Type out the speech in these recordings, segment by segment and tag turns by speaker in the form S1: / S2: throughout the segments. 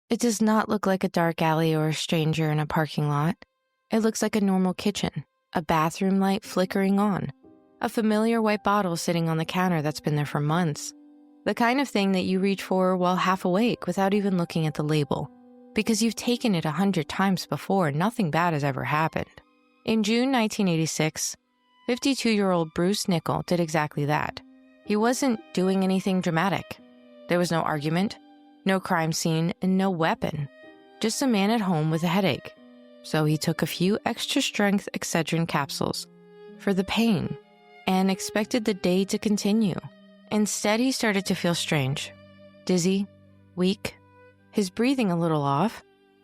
S1: It does not look like a dark alley or a stranger in a parking lot. It looks like a normal kitchen, a bathroom light flickering on, a familiar white bottle sitting on the counter that's been there for months. The kind of thing that you reach for while half awake without even looking at the label, because you've taken it 100 times before and nothing bad has ever happened. In June 1986, 52-year-old Bruce Nickell did exactly that. He wasn't doing anything dramatic. There was no argument, no crime scene, and no weapon. Just a man at home with a headache. So he took a few extra-strength Excedrin capsules for the pain and expected the day to continue. Instead, he started to feel strange, dizzy, weak, his breathing a little off,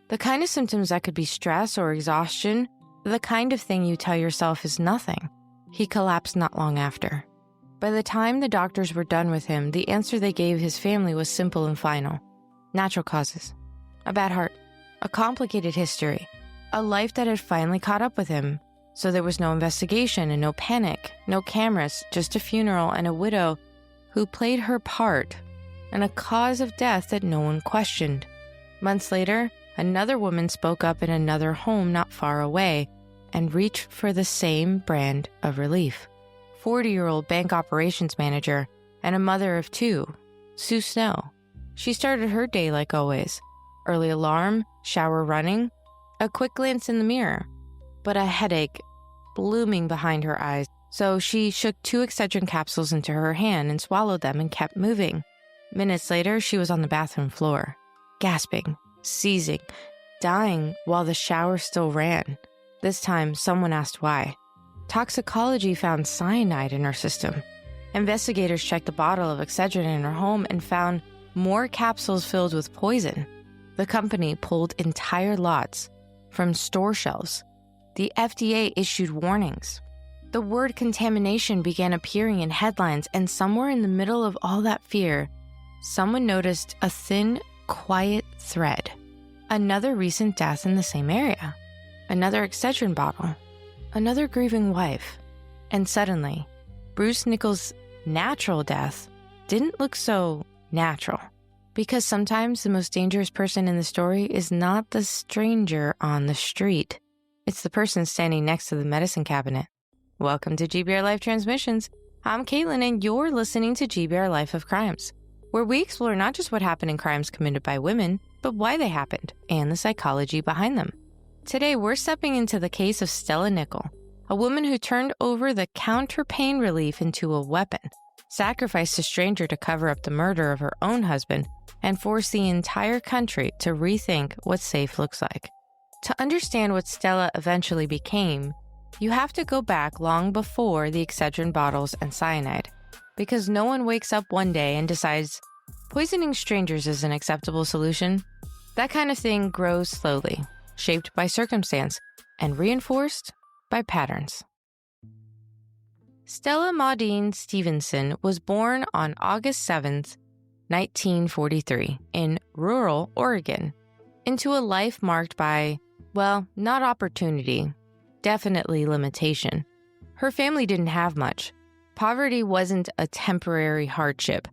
S1: the kind of symptoms that could be stress or exhaustion, the kind of thing you tell yourself is nothing. He collapsed not long after. By the time the doctors were done with him, the answer they gave his family was simple and final. Natural causes, a bad heart, a complicated history, a life that had finally caught up with him. So there was no investigation and no panic, no cameras, just a funeral and a widow who played her part, and a cause of death that no one questioned. Months later, another woman spoke up in another home not far away and reached for the same brand of relief. 40-year-old bank operations manager and a mother of two, Sue Snow. She started her day like always. Early alarm, shower running, a quick glance in the mirror, but a headache blooming behind her eyes. So she shook 2 Excedrin capsules into her hand and swallowed them and kept moving. Minutes later, she was on the bathroom floor, gasping, seizing, dying while the shower still ran. This time, someone asked why. Toxicology found cyanide in her system. Investigators checked the bottle of Excedrin in her home and found more capsules filled with poison. The company pulled entire lots from store shelves. The FDA issued warnings. The word contamination began appearing in headlines, and somewhere in the middle of all that fear, someone noticed a thin, quiet thread. Another recent death in the same area. Another Excedrin bottle. Another grieving wife. And suddenly, Bruce Nickell's natural death didn't look so natural. Because sometimes the most dangerous person in the story is not the stranger on the street. It's the person standing next to the medicine cabinet. Welcome to GBRLIFE Transmissions. I'm Caitlin, and you're listening to GBRLIFE of Crimes, where we explore not just what happened in crimes committed by women, but why they happened and the psychology behind them. Today, we're stepping into the case of Stella Nickell, a woman who turned over the counter-pain relief into a weapon, sacrificed a stranger to cover up the murder of her own husband, and forced the entire country to rethink what safe looks like. To understand what Stella eventually became, you have to go back long before the Excedrin bottles and cyanide, because no one wakes up one day and decides poisoning strangers is an acceptable solution. That kind of thing grows slowly, shaped by circumstance and reinforced by patterns. Stella Maudine Stevenson was born on August 7th, 1943, in rural Oregon, into a life marked by, well, not opportunity, definitely limitation. Her family didn't have much. Poverty wasn't a temporary hardship.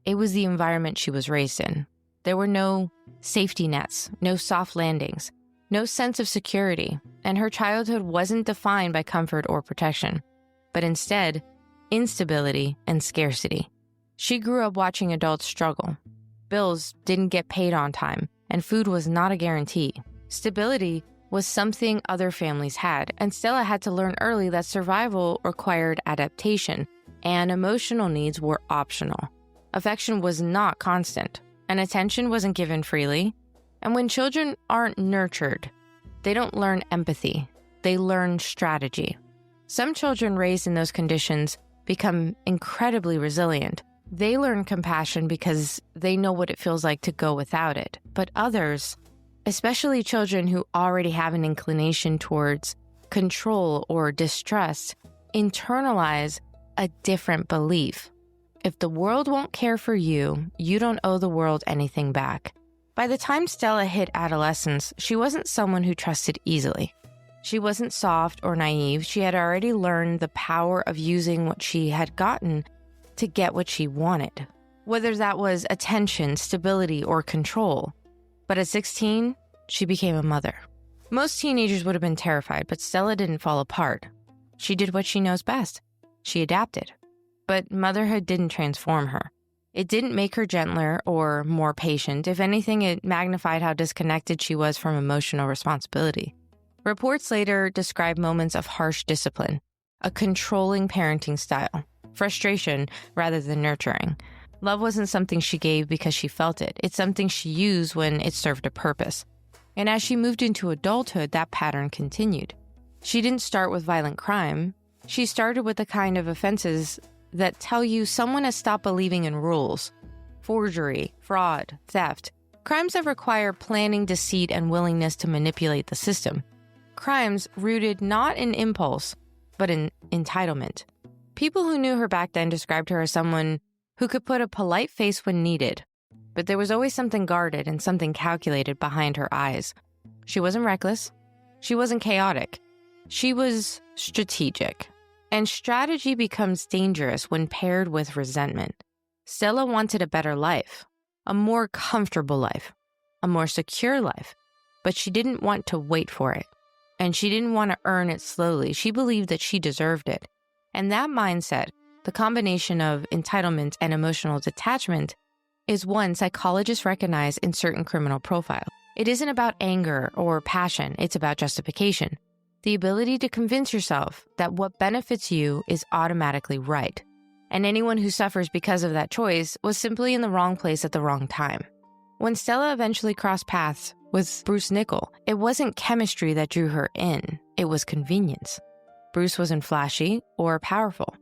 S1: It was the environment she was raised in. There were no safety nets, no soft landings, no sense of security, and her childhood wasn't defined by comfort or protection, but instead, instability and scarcity. She grew up watching adults struggle. Bills didn't get paid on time, and food was not a guarantee. Stability was something other families had, and Stella had to learn early that survival required adaptation, and emotional needs were optional. Affection was not constant, and attention wasn't given freely. And when children aren't nurtured, they don't learn empathy. They learn strategy. Some children raised in those conditions become incredibly resilient. They learn compassion because they know what it feels like to go without it. But others, especially children who already have an inclination towards control or distrust, internalize a different belief. If the world won't care for you, you don't owe the world anything back. By the time Stella hit adolescence, she wasn't someone who trusted easily. She wasn't soft or naive. She had already learned the power of using what she had gotten to get what she wanted, whether that was attention, stability, or control. But at 16, she became a mother. Most teenagers would have been terrified, but Stella didn't fall apart. She did what she knows best. She adapted. But motherhood didn't transform her. It didn't make her gentler or more patient. If anything, it magnified how disconnected she was from emotional responsibility. Reports later describe moments of harsh discipline, a controlling parenting style, frustration rather than nurturing. Love wasn't something she gave because she felt it. It's something she used when it served a purpose. And as she moved into adulthood, that pattern continued. She didn't start with violent crime. She started with the kind of offenses that tell you someone has stopped believing in rules. Forgery, fraud, theft. Crimes that require planning, deceit, and willingness to manipulate the system. Crimes rooted not in impulse, but in entitlement. People who knew her back then described her as someone who could put a polite face when needed, but there was always something guarded and something calculated behind her eyes. She wasn't reckless. She wasn't chaotic. She was strategic. And strategy becomes dangerous when paired with resentment. Stella wanted a better life, a more comfortable life, a more secure life, but she didn't want to wait for it. And she didn't want to earn it slowly. She believed that she deserved it. And that mindset, the combination of entitlement and emotional detachment, is one psychologists recognize in certain criminal profiles. It isn't about anger or passion, it's about justification. The ability to convince yourself that what benefits you is automatically right. And anyone who suffers because of that choice was simply in the wrong place at the wrong time. When Stella eventually crossed paths with Bruce Nickell, it wasn't chemistry that drew her in, it was convenience. Bruce wasn't flashy or powerful,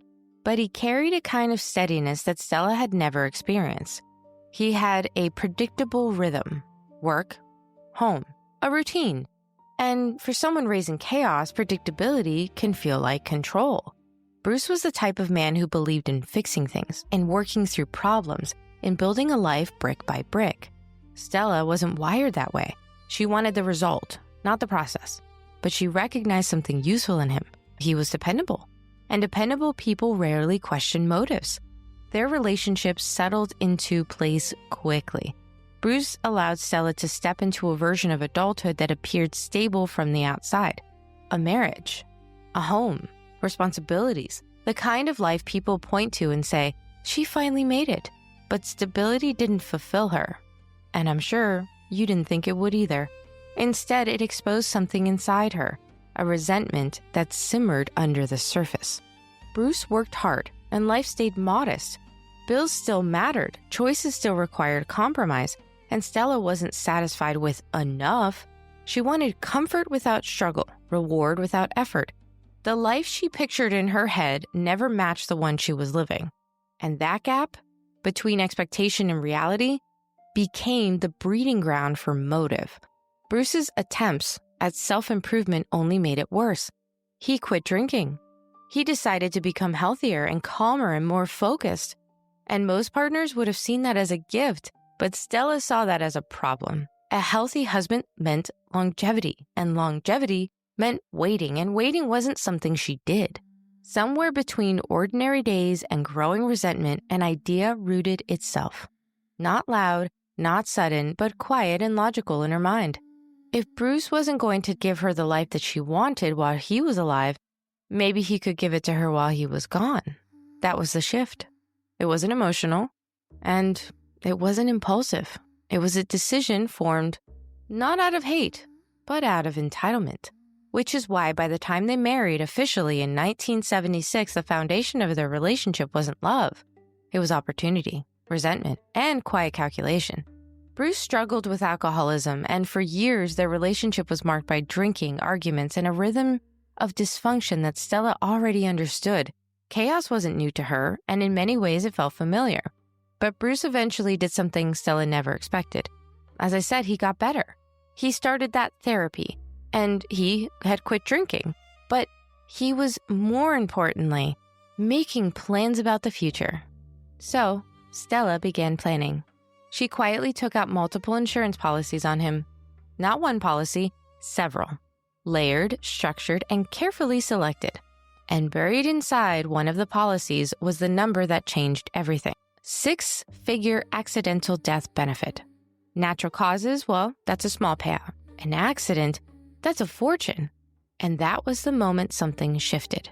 S1: but he carried a kind of steadiness that Stella had never experienced. He had a predictable rhythm, work, home, a routine. And for someone raised in chaos, predictability can feel like control. Bruce was the type of man who believed in fixing things, in working through problems, in building a life brick by brick. Stella wasn't wired that way. She wanted the result, not the process. But she recognized something useful in him. He was dependable. And dependable people rarely question motives. Their relationship settled into place quickly. Bruce allowed Stella to step into a version of adulthood that appeared stable from the outside. A marriage, a home, responsibilities, the kind of life people point to and say, she finally made it. But stability didn't fulfill her. And I'm sure you didn't think it would either. Instead, it exposed something inside her, a resentment that simmered under the surface. Bruce worked hard, and life stayed modest. Bills still mattered, choices still required compromise, and Stella wasn't satisfied with enough. She wanted comfort without struggle, reward without effort. The life she pictured in her head never matched the one she was living. And that gap between expectation and reality became the breeding ground for motive. Bruce's attempts at self-improvement only made it worse. He quit drinking. He decided to become healthier and calmer and more focused. And most partners would have seen that as a gift, but Stella saw that as a problem. A healthy husband meant longevity, and longevity meant waiting, and waiting wasn't something she did. Somewhere between ordinary days and growing resentment, an idea rooted itself. Not loud, not sudden, but quiet and logical in her mind. If Bruce wasn't going to give her the life that she wanted while he was alive, maybe he could give it to her while he was gone. That was the shift. It wasn't emotional, and it wasn't impulsive. It was a decision formed not out of hate, but out of entitlement. Which is why by the time they married officially in 1976, the foundation of their relationship wasn't love. It was opportunity, resentment, and quiet calculation. Bruce struggled with alcoholism, and for years their relationship was marked by drinking, arguments, and a rhythm of dysfunction that Stella already understood. Chaos wasn't new to her, and in many ways it felt familiar. But Bruce eventually did something Stella never expected. As I said, he got better. He started that therapy, and he had quit drinking. But he was, more importantly, making plans about the future. So, Stella began planning. She quietly took out multiple insurance policies on him. Not one policy, several. Layered, structured, and carefully selected. And buried inside one of the policies was the number that changed everything. 6-figure accidental death benefit. Natural causes, well, that's a small payout. An accident, that's a fortune. And that was the moment something shifted.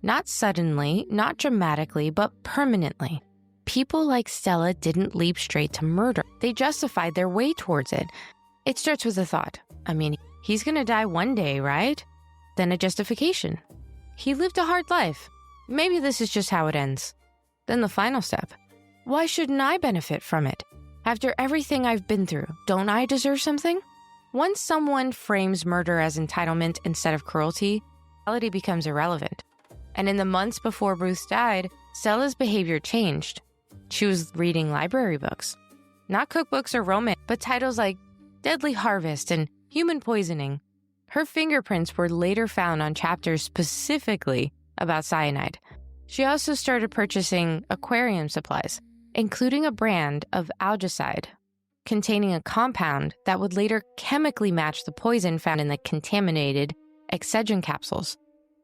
S1: Not suddenly, not dramatically, but permanently. People like Stella didn't leap straight to murder. They justified their way towards it. It starts with a thought. I mean, he's gonna die one day, right? Then a justification. He lived a hard life. Maybe this is just how it ends. Then the final step. Why shouldn't I benefit from it? After everything I've been through, don't I deserve something? Once someone frames murder as entitlement instead of cruelty, reality becomes irrelevant. And in the months before Bruce died, Stella's behavior changed. She was reading library books. Not cookbooks or romance, but titles like Deadly Harvest and Human Poisoning. Her fingerprints were later found on chapters specifically about cyanide. She also started purchasing aquarium supplies, including a brand of algicide containing a compound that would later chemically match the poison found in the contaminated Excedrin capsules.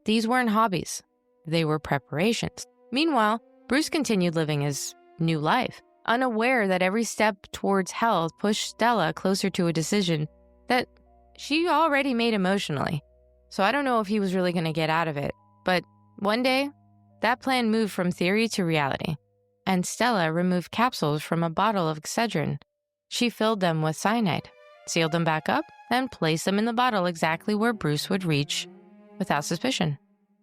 S1: These weren't hobbies. They were preparations. Meanwhile, Bruce continued living his new life, unaware that every step towards health pushed Stella closer to a decision that she already made emotionally. So I don't know if he was really going to get out of it. But one day, that plan moved from theory to reality, and Stella removed capsules from a bottle of Excedrin. She filled them with cyanide, sealed them back up, and placed them in the bottle exactly where Bruce would reach without suspicion.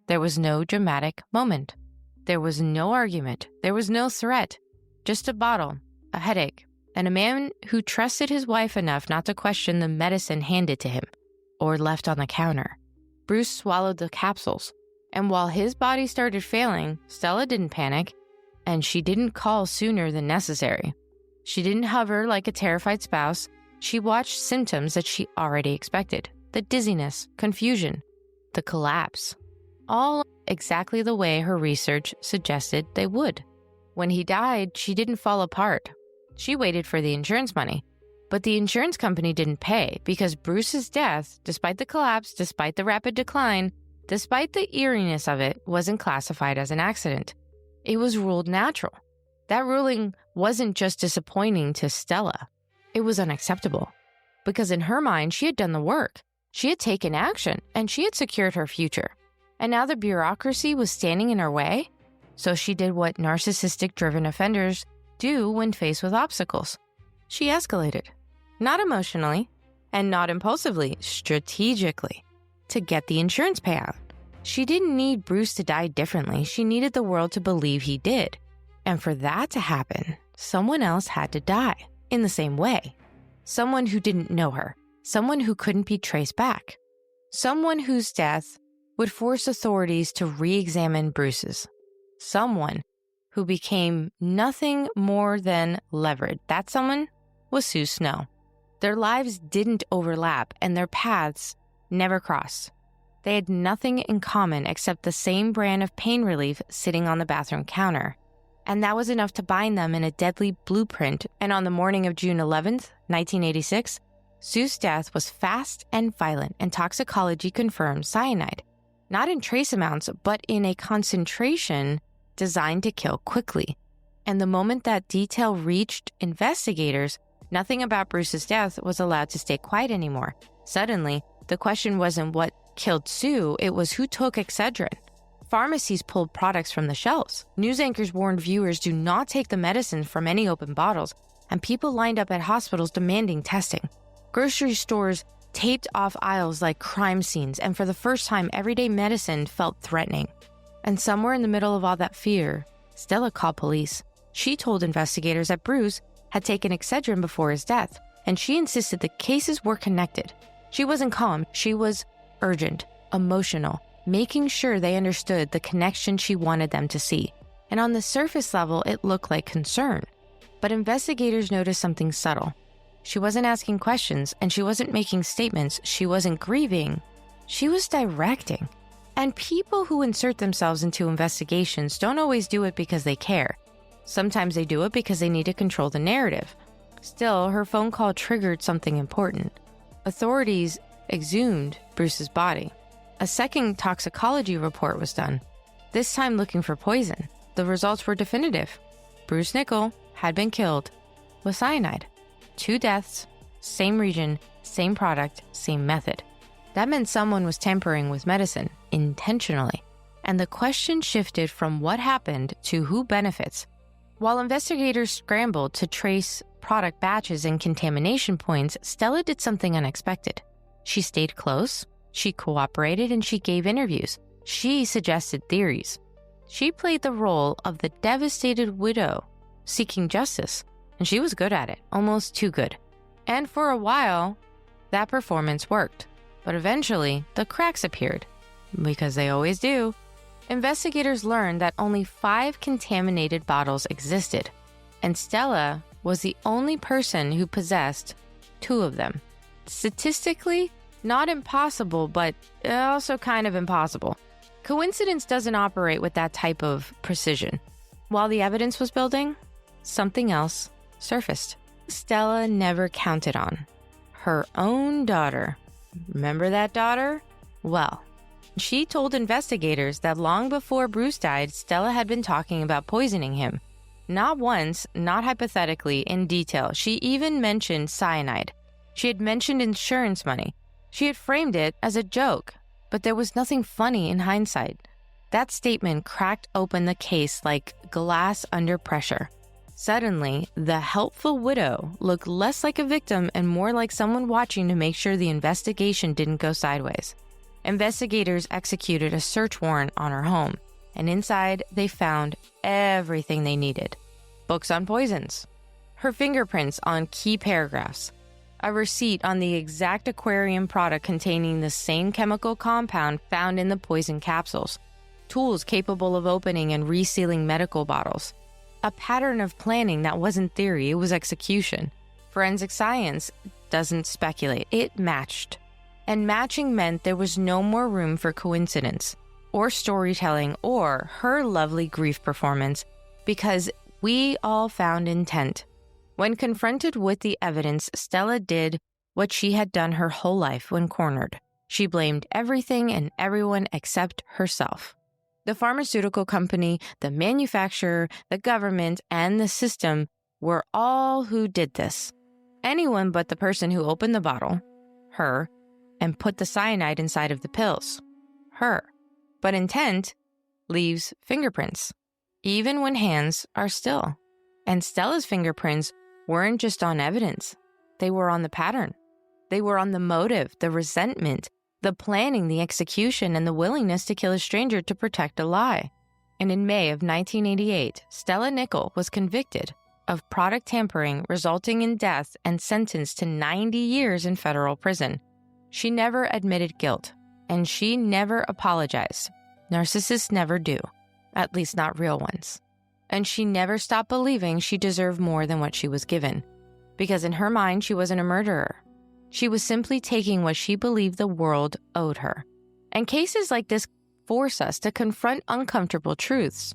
S1: There was no dramatic moment. There was no argument. There was no threat. Just a bottle, a headache, and a man who trusted his wife enough not to question the medicine handed to him or left on the counter. Bruce swallowed the capsules, and while his body started failing, Stella didn't panic, and she didn't call sooner than necessary. She didn't hover like a terrified spouse. She watched symptoms that she already expected. The dizziness, confusion, the collapse. All exactly the way her research suggested they would. When he died, she didn't fall apart. She waited for the insurance money. But the insurance company didn't pay because Bruce's death, despite the collapse, despite the rapid decline, despite the eeriness of it, wasn't classified as an accident. It was ruled natural. That ruling wasn't just disappointing to Stella. It was unacceptable. Because in her mind, she had done the work. She had taken action, and she had secured her future. And now the bureaucracy was standing in her way? So she did what narcissistic-driven offenders do when faced with obstacles. She escalated. Not emotionally, and not impulsively, strategically, to get the insurance payout. She didn't need Bruce to die differently. She needed the world to believe he did. And for that to happen, someone else had to die in the same way. Someone who didn't know her. Someone who couldn't be traced back. Someone whose death would force authorities to re-examine Bruce's. Someone who became nothing more than levered. That someone was Sue Snow. Their lives didn't overlap, and their paths never crossed. They had nothing in common except the same brand of pain relief sitting on the bathroom counter. And that was enough to bind them in a deadly blueprint. And on the morning of June 11th, 1986, Sue's death was fast and violent, and toxicology confirmed cyanide. Not in trace amounts, but in a concentration designed to kill quickly. And the moment that detail reached investigators, nothing about Bruce's death was allowed to stay quiet anymore. Suddenly, the question wasn't what killed Sue, it was who took Excedrin. Pharmacies pulled products from the shelves. News anchors warned viewers do not take the medicine from any open bottles, and people lined up at hospitals demanding testing. Grocery stores taped off aisles like crime scenes, and for the first time, everyday medicine felt threatening. And somewhere in the middle of all that fear, Stella called police. She told investigators that Bruce had taken Excedrin before his death, and she insisted the cases were connected. She wasn't calm, she was urgent, emotional, making sure they understood the connection she wanted them to see. And on the surface level, it looked like concern. But investigators noticed something subtle. She wasn't asking questions, and she wasn't making statements. She wasn't grieving. She was directing. And people who insert themselves into investigations don't always do it because they care. Sometimes they do it because they need to control the narrative. Still, her phone call triggered something important. Authorities exhumed Bruce's body. A second toxicology report was done, this time looking for poison. The results were definitive. Bruce Nickell had been killed with cyanide. 2 deaths, same region, same product, same method. That meant someone was tampering with medicine intentionally. And the question shifted from what happened to who benefits. While investigators scrambled to trace product batches and contamination points, Stella did something unexpected. She stayed close, she cooperated, and she gave interviews. She suggested theories. She played the role of the devastated widow seeking justice, and she was good at it, almost too good. And for a while, that performance worked. But eventually, the cracks appeared, because they always do. Investigators learned that only 5 contaminated bottles existed, and Stella was the only person who possessed 2 of them. Statistically, not impossible, but also kind of impossible. Coincidence doesn't operate with that type of precision. While the evidence was building, something else surfaced. Stella never counted on her own daughter. Remember that daughter? Well, she told investigators that long before Bruce died, Stella had been talking about poisoning him. Not once, not hypothetically, in detail. She even mentioned cyanide. She had mentioned insurance money. She had framed it as a joke, but there was nothing funny in hindsight. That statement cracked open the case like glass under pressure. Suddenly, the helpful widow looked less like a victim and more like someone watching to make sure the investigation didn't go sideways. Investigators executed a search warrant on her home, and inside they found everything they needed. Books on poisons, her fingerprints on key paragraphs, a receipt on the exact aquarium product containing the same chemical compound found in the poison capsules, tools capable of opening and resealing medical bottles, a pattern of planning that wasn't theory, it was execution. Forensic science doesn't speculate, it matched. And matching meant there was no more room for coincidence, or storytelling, or her lovely grief performance, because we all found intent. When confronted with the evidence, Stella did what she had done her whole life when cornered. She blamed everything and everyone except herself. The pharmaceutical company, the manufacturer, the government, and the system were all who did this. Anyone but the person who opened the bottle, her, and put the cyanide inside of the pills, her. But intent leaves fingerprints, even when hands are still. And Stella's fingerprints weren't just on evidence. They were on the pattern. They were on the motive, the resentment, the planning, the execution, and the willingness to kill a stranger to protect a lie. And in May of 1988, Stella Nickell was convicted of product tampering resulting in death and sentenced to 90 years in federal prison. She never admitted guilt, and she never apologized. Narcissists never do, at least not real ones. And she never stopped believing she deserved more than what she was given, because in her mind, she wasn't a murderer. She was simply taking what she believed the world owed her. And cases like this force us to confront uncomfortable truths.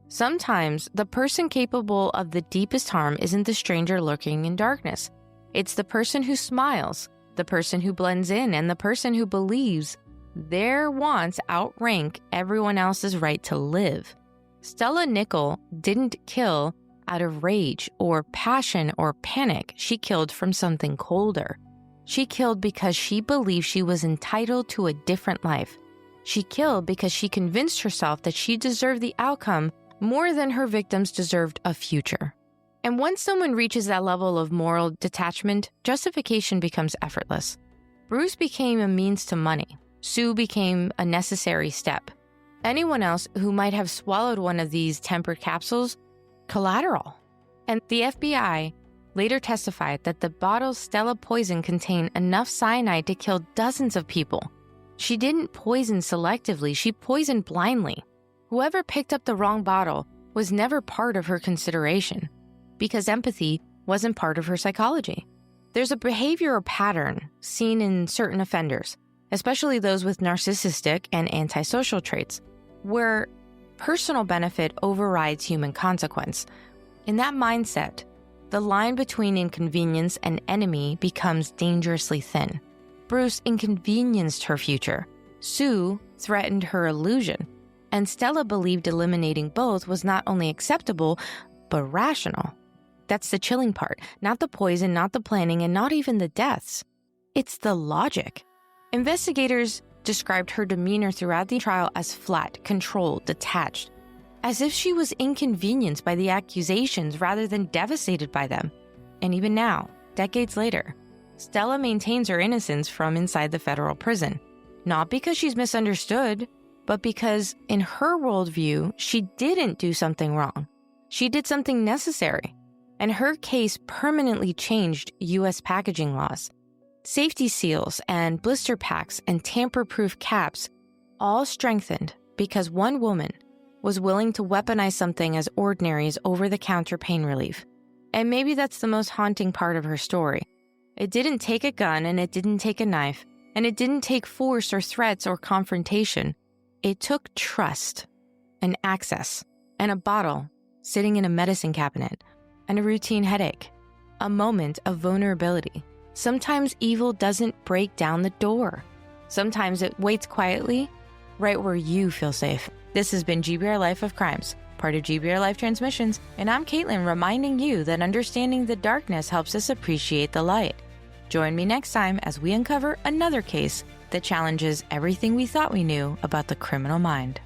S1: Sometimes the person capable of the deepest harm isn't the stranger lurking in darkness. It's the person who smiles, the person who blends in, and the person who believes their wants outrank everyone else's right to live. Stella Nickell didn't kill out of rage or passion or panic. She killed from something colder. She killed because she believed she was entitled to a different life. She killed because she convinced herself that she deserved the outcome more than her victims deserved a future. And once someone reaches that level of moral detachment, justification becomes effortless. Bruce became a means to money. Sue became a necessary step. Anyone else who might have swallowed one of these tempered capsules, collateral. And the FBI later testified that the bottles Stella poisoned contained enough cyanide to kill dozens of people. She didn't poison selectively, she poisoned blindly. Whoever picked up the wrong bottle was never part of her consideration, because empathy wasn't part of her psychology. There's a behavioral pattern seen in certain offenders, especially those with narcissistic and antisocial traits, where personal benefit overrides human consequence. In that mindset, the line between inconvenience and enemy becomes dangerously thin. Bruce inconvenienced her future. Sue threatened her illusion. And Stella believed eliminating both was not only acceptable, but rational. That's the chilling part. Not the poison, not the planning, and not even the deaths. It's the logic. Investigators described her demeanor throughout the trial as flat, controlled, detached, as if she was inconvenienced by the accusations rather than devastated by them. And even now, decades later, Stella maintains her innocence from inside the federal prison. Not because she's misunderstood, but because in her worldview, she didn't do something wrong. She did something necessary. And her case permanently changed U.S. packaging laws. Safety seals and blister packs and tamper-proof caps all strengthened because one woman was willing to weaponize something as ordinary as over-the-counter pain relief. And maybe that's the most haunting part of her story. It didn't take a gun, and it didn't take a knife, and it didn't take force or threats or confrontation. It took trust and access and a bottle sitting in a medicine cabinet and a routine headache, a moment of vulnerability. Sometimes evil doesn't break down the door. Sometimes it waits quietly right where you feel safe. This has been GBRLIFE of Crimes, part of GBRLIFE Transmissions, and I'm Caitlin, reminding you that understanding the darkness helps us appreciate the light. Join me next time as we uncover another case that challenges everything we thought we knew about the criminal mind.